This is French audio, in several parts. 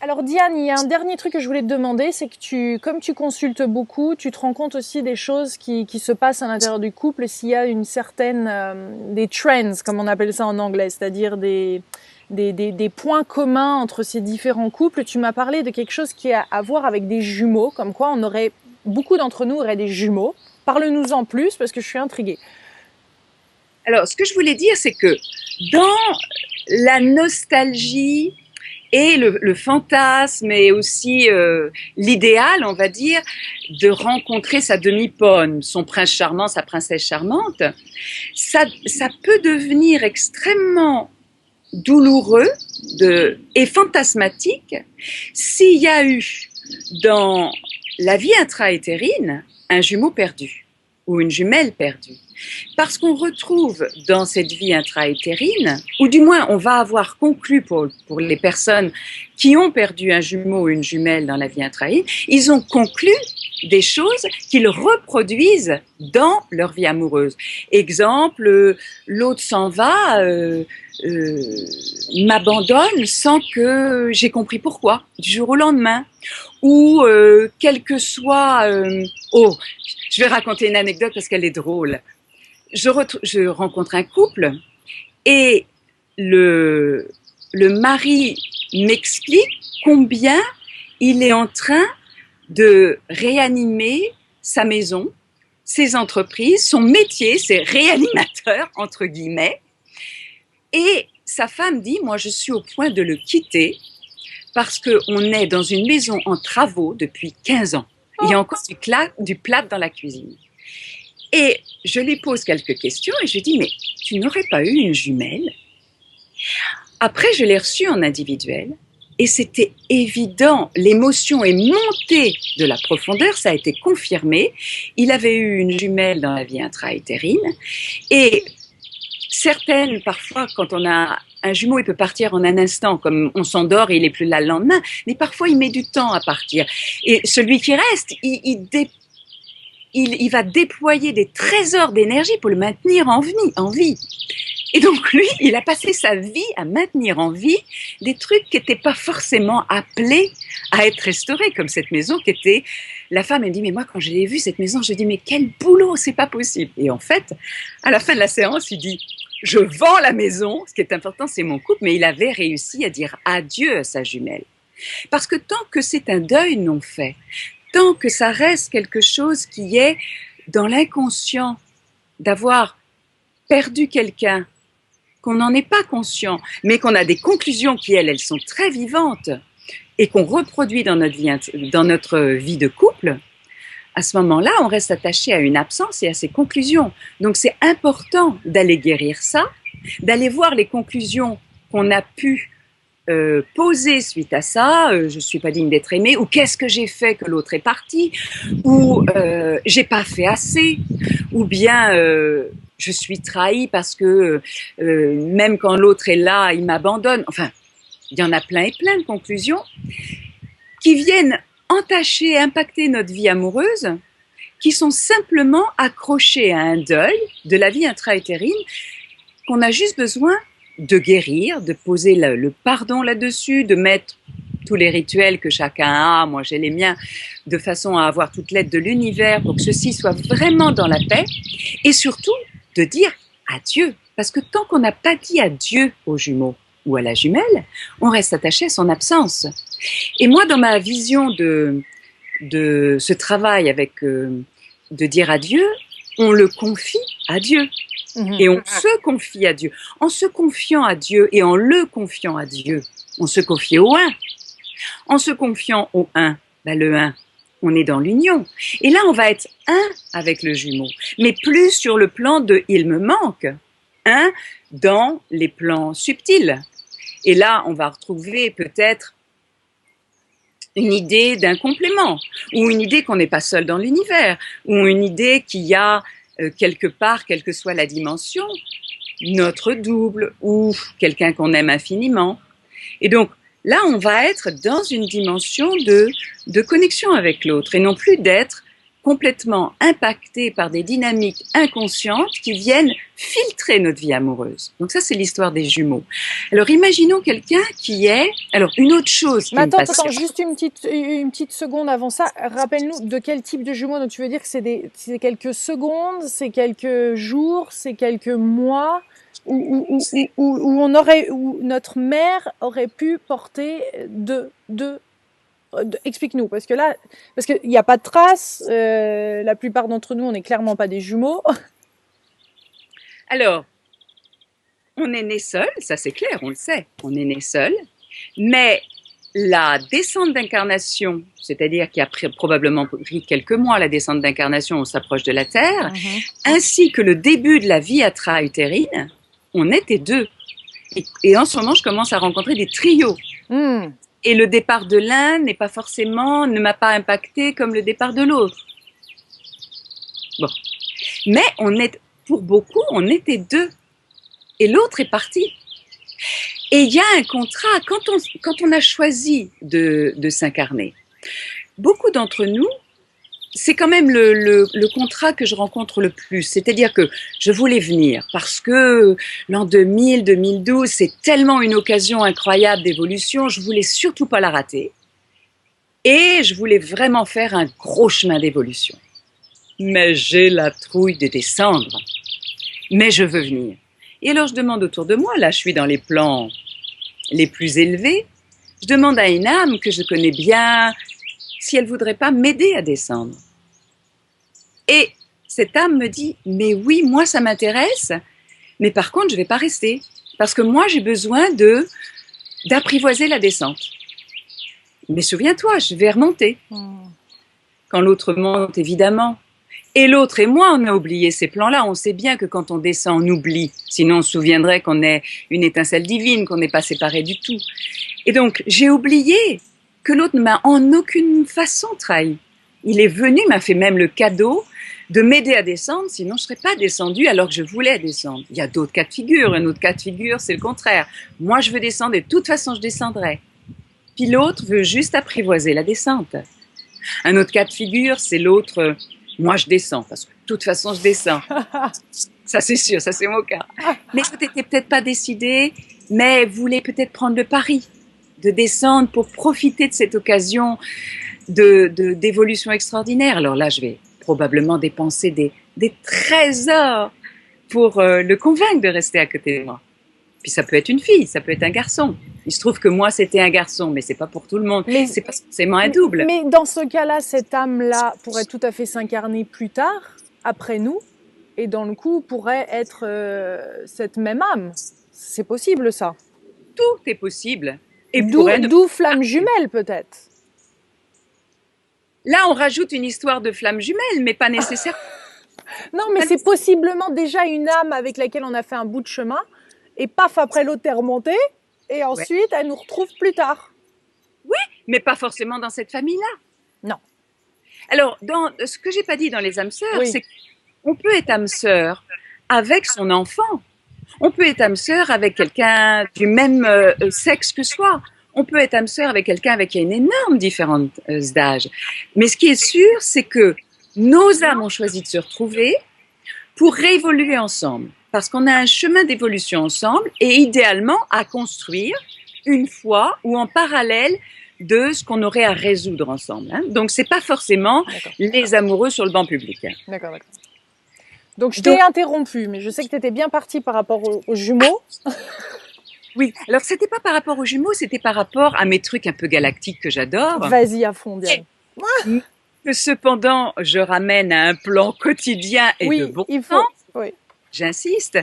Alors Diane, il y a un dernier truc que je voulais te demander, c'est que comme tu consultes beaucoup, tu te rends compte aussi des choses qui se passent à l'intérieur du couple et s'il y a une certaine, des trends, comme on appelle ça en anglais, c'est-à-dire des points communs entre ces différents couples. Tu m'as parlé de quelque chose qui a à voir avec des jumeaux, comme quoi beaucoup d'entre nous auraient des jumeaux. Parle-nous en plus parce que je suis intriguée. Alors, ce que je voulais dire, c'est que dans la nostalgie et le fantasme et aussi l'idéal, on va dire, de rencontrer sa demi-ponne, son prince charmant, sa princesse charmante, ça peut devenir extrêmement douloureux et fantasmatique s'il y a eu dans la vie intra-utérine un jumeau perdu ou une jumelle perdue. Parce qu'on retrouve dans cette vie intra-utérine, ou du moins on va avoir conclu pour les personnes qui ont perdu un jumeau ou une jumelle dans la vie intra-utérine, ils ont conclu des choses qu'ils reproduisent dans leur vie amoureuse. Exemple, l'autre s'en va, m'abandonne sans que j'ai compris pourquoi, du jour au lendemain. Ou quel que soit... oh, je vais raconter une anecdote parce qu'elle est drôle. Je rencontre un couple et le mari m'explique combien il est en train de réanimer sa maison, ses entreprises, son métier, c'est réanimateur, entre guillemets. Et sa femme dit, moi je suis au point de le quitter parce qu'on est dans une maison en travaux depuis 15 ans. Il y a encore du plâtre dans la cuisine. Et je lui pose quelques questions et je lui dis, mais tu n'aurais pas eu une jumelle? Après, je l'ai reçue en individuel et c'était évident. L'émotion est montée de la profondeur, ça a été confirmé. Il avait eu une jumelle dans la vie intra-utérine et certaines, parfois, quand on a un jumeau, il peut partir en un instant, comme on s'endort et il n'est plus là le lendemain, mais parfois il met du temps à partir. Et celui qui reste, il va déployer des trésors d'énergie pour le maintenir en vie. Et donc lui, il a passé sa vie à maintenir en vie des trucs qui n'étaient pas forcément appelés à être restaurés, comme cette maison qui était... La femme, elle dit, mais moi, quand je l'ai vue, cette maison, je dis, mais quel boulot, c'est pas possible. Et en fait, à la fin de la séance, il dit, je vends la maison, ce qui est important, c'est mon couple, mais il avait réussi à dire adieu à sa jumelle. Parce que tant que c'est un deuil non fait, tant que ça reste quelque chose qui est dans l'inconscient, d'avoir perdu quelqu'un, qu'on n'en est pas conscient, mais qu'on a des conclusions qui, elles sont très vivantes et qu'on reproduit dans notre vie de couple, à ce moment-là, on reste attaché à une absence et à ses conclusions. Donc c'est important d'aller guérir ça, d'aller voir les conclusions qu'on a pu poser suite à ça, je suis pas digne d'être aimée, ou qu'est-ce que j'ai fait que l'autre est parti, ou j'ai pas fait assez, ou bien je suis trahie parce que même quand l'autre est là, il m'abandonne. Enfin, il y en a plein et plein de conclusions qui viennent entacher, impacter notre vie amoureuse, qui sont simplement accrochées à un deuil de la vie intra-utérine qu'on a juste besoin de guérir, de poser le pardon là-dessus, de mettre tous les rituels que chacun a, moi j'ai les miens, de façon à avoir toute l'aide de l'univers pour que ceci soit vraiment dans la paix, et surtout de dire adieu, parce que tant qu'on n'a pas dit adieu aux jumeaux ou à la jumelle, on reste attaché à son absence. Et moi, dans ma vision de ce travail avec de dire adieu, on le confie à Dieu. Et on se confie à Dieu. En se confiant à Dieu et en le confiant à Dieu, on se confie au un. En se confiant au un, le un, on est dans l'union. Et là, on va être un avec le jumeau, mais plus sur le plan de « il me manque », un dans les plans subtils. Et là, on va retrouver peut-être une idée d'un complément, ou une idée qu'on n'est pas seul dans l'univers, ou une idée qu'il y a quelque part, quelle que soit la dimension, notre double, ou quelqu'un qu'on aime infiniment. Et donc, là, on va être dans une dimension de connexion avec l'autre, et non plus d'être complètement impactés par des dynamiques inconscientes qui viennent filtrer notre vie amoureuse. Donc ça, c'est l'histoire des jumeaux. Alors, imaginons quelqu'un qui est... Alors, une autre chose qui Mais attends, me passionne... attends, juste une petite seconde avant ça. Rappelle-nous de quel type de jumeaux. Donc, tu veux dire que c'est quelques secondes, c'est quelques jours, c'est quelques mois où notre mère aurait pu porter explique-nous, parce qu'il n'y a pas de traces, la plupart d'entre nous, on n'est clairement pas des jumeaux. Alors, on est né seul, ça c'est clair, on le sait, on est né seul, mais la descente d'incarnation, c'est-à-dire qu'il a probablement pris quelques mois la descente d'incarnation, on s'approche de la Terre, ainsi que le début de la vie intra-utérine, on était deux. Et en ce moment, je commence à rencontrer des trios. Et le départ de l'un ne m'a pas impacté comme le départ de l'autre. Bon. Mais pour beaucoup, on était deux. Et l'autre est parti. Et il y a un contrat, quand on a choisi de s'incarner, beaucoup d'entre nous, c'est quand même le contrat que je rencontre le plus. C'est-à-dire que je voulais venir parce que l'an 2000, 2012, c'est tellement une occasion incroyable d'évolution, je voulais surtout pas la rater. Et je voulais vraiment faire un gros chemin d'évolution. Mais j'ai la trouille de descendre. Mais je veux venir. Et alors je demande autour de moi, là je suis dans les plans les plus élevés, je demande à une âme que je connais bien si elle voudrait pas m'aider à descendre. Et cette âme me dit, mais oui, moi ça m'intéresse, mais par contre je vais pas rester, parce que moi j'ai besoin d'apprivoiser la descente. Mais souviens-toi, je vais remonter. Quand l'autre monte, évidemment. Et l'autre et moi, on a oublié ces plans-là. On sait bien que quand on descend, on oublie. Sinon, on se souviendrait qu'on est une étincelle divine, qu'on n'est pas séparés du tout. Et donc, j'ai oublié que l'autre ne m'a en aucune façon trahi. Il est venu, m'a fait même le cadeau de m'aider à descendre, sinon je ne serais pas descendue alors que je voulais descendre. Il y a d'autres cas de figure. Un autre cas de figure, c'est le contraire. Moi, je veux descendre et de toute façon, je descendrai. Puis l'autre veut juste apprivoiser la descente. Un autre cas de figure, c'est l'autre... Moi, je descends, parce que de toute façon, je descends. Ça, c'est sûr, ça, c'est mon cas. Mais vous n'étiez peut-être pas décidé, mais vous voulez peut-être prendre le pari de descendre pour profiter de cette occasion d'évolution extraordinaire. Alors là, je vais probablement dépenser des trésors pour le convaincre de rester à côté de moi. Puis ça peut être une fille, ça peut être un garçon. Il se trouve que moi, c'était un garçon, mais c'est pas pour tout le monde. C'est pas forcément un double. Mais dans ce cas-là, cette âme-là pourrait tout à fait s'incarner plus tard, après nous, et dans le coup, pourrait être cette même âme. C'est possible, ça. Tout est possible. Et d'où flamme jumelle, peut-être. Là, on rajoute une histoire de flamme jumelle, mais pas nécessairement. Non, mais c'est possiblement déjà une âme avec laquelle on a fait un bout de chemin, et paf, après l'autre est remontée, et ensuite, elle nous retrouve plus tard. Oui, mais pas forcément dans cette famille-là. Non. Alors, ce que j'ai pas dit dans les âmes sœurs, c'est qu'on peut être âme sœur avec son enfant. On peut être âme sœur avec quelqu'un du même sexe que soi. On peut être âme sœur avec quelqu'un avec une énorme différence d'âge. Mais ce qui est sûr, c'est que nos âmes ont choisi de se retrouver pour réévoluer ensemble. Parce qu'on a un chemin d'évolution ensemble et idéalement à construire une fois ou en parallèle de ce qu'on aurait à résoudre ensemble. Hein. Donc, c'est pas forcément les amoureux sur le banc public. Hein. D'accord. Donc, je t'ai interrompu, mais je sais que tu étais bien partie par rapport aux jumeaux. Oui, alors c'était pas par rapport aux jumeaux, c'était par rapport à mes trucs un peu galactiques que j'adore. Vas-y à fond, Diane. Que cependant, je ramène à un plan quotidien et de bon sens. Oui. J'insiste.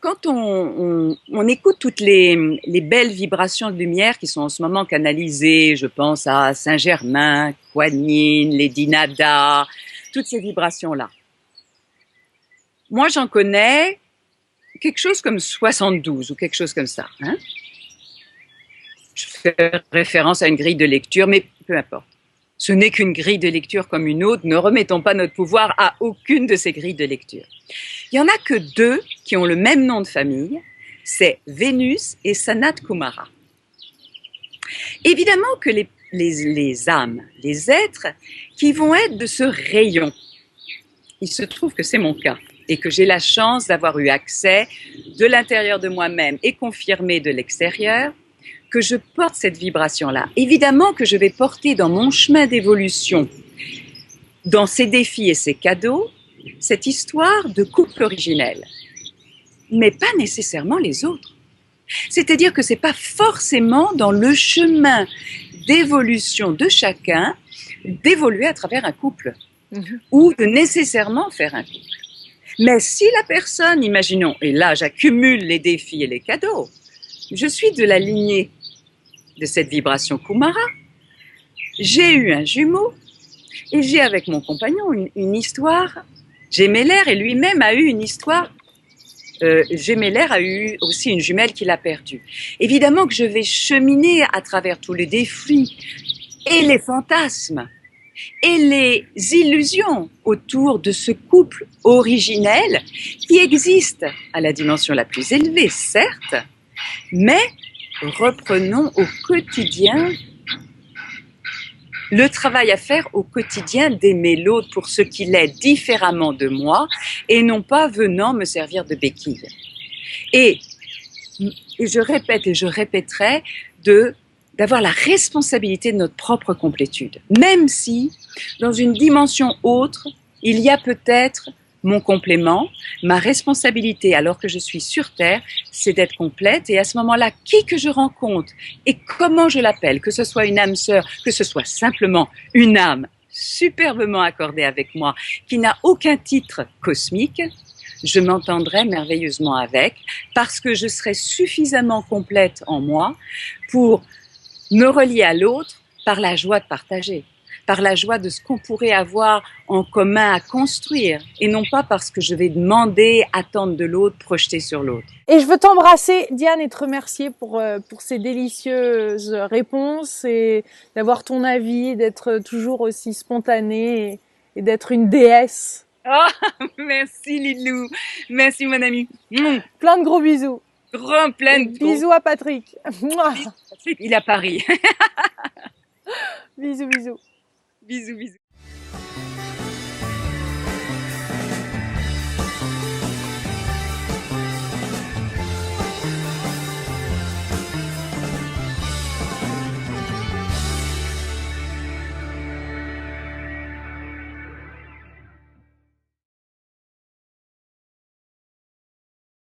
Quand on écoute toutes les belles vibrations de lumière qui sont en ce moment canalisées, je pense à Saint-Germain, Kuan Yin, Lady Nada, toutes ces vibrations-là. Moi, j'en connais quelque chose comme 72 ou quelque chose comme ça. Hein? Je fais référence à une grille de lecture, mais peu importe. Ce n'est qu'une grille de lecture comme une autre. Ne remettons pas notre pouvoir à aucune de ces grilles de lecture. Il n'y en a que deux qui ont le même nom de famille. C'est Vénus et Sanat Kumara. Évidemment que les âmes, les êtres qui vont être de ce rayon. Il se trouve que c'est mon cas et que j'ai la chance d'avoir eu accès de l'intérieur de moi-même et confirmé de l'extérieur que je porte cette vibration-là. Évidemment que je vais porter dans mon chemin d'évolution, dans ces défis et ces cadeaux, cette histoire de couple originel, mais pas nécessairement les autres. C'est-à-dire que c'est pas forcément dans le chemin d'évolution de chacun d'évoluer à travers un couple ou de nécessairement faire un couple. Mais si la personne, imaginons, et là j'accumule les défis et les cadeaux, je suis de la lignée de cette vibration Kumara, j'ai eu un jumeau et j'ai avec mon compagnon une histoire gémellaire et lui-même a eu une histoire gémellaire, a eu aussi une jumelle qu'il a perdue. Évidemment que je vais cheminer à travers tous les défis et les fantasmes et les illusions autour de ce couple originel qui existe à la dimension la plus élevée, certes, mais reprenons au quotidien le travail à faire au quotidien d'aimer l'autre pour ce qu'il est différemment de moi et non pas venant me servir de béquille. Et je répète et je répéterai d'avoir la responsabilité de notre propre complétude. Même si, dans une dimension autre, il y a peut-être mon complément, ma responsabilité alors que je suis sur Terre, c'est d'être complète et à ce moment-là, qui que je rencontre et comment je l'appelle, que ce soit une âme sœur, que ce soit simplement une âme superbement accordée avec moi, qui n'a aucun titre cosmique, je m'entendrai merveilleusement avec parce que je serai suffisamment complète en moi pour me relier à l'autre par la joie de partager, par la joie de ce qu'on pourrait avoir en commun à construire, et non pas parce que je vais demander, attendre de l'autre, projeter sur l'autre. Et je veux t'embrasser, Diane, et te remercier pour ces délicieuses réponses et d'avoir ton avis, d'être toujours aussi spontanée et d'être une déesse. Oh, merci Lilou, merci mon ami. Plein de gros bisous. Plein de bisous à Patrick. Il est à Paris. Bisous, bisous. Bisous, bisous.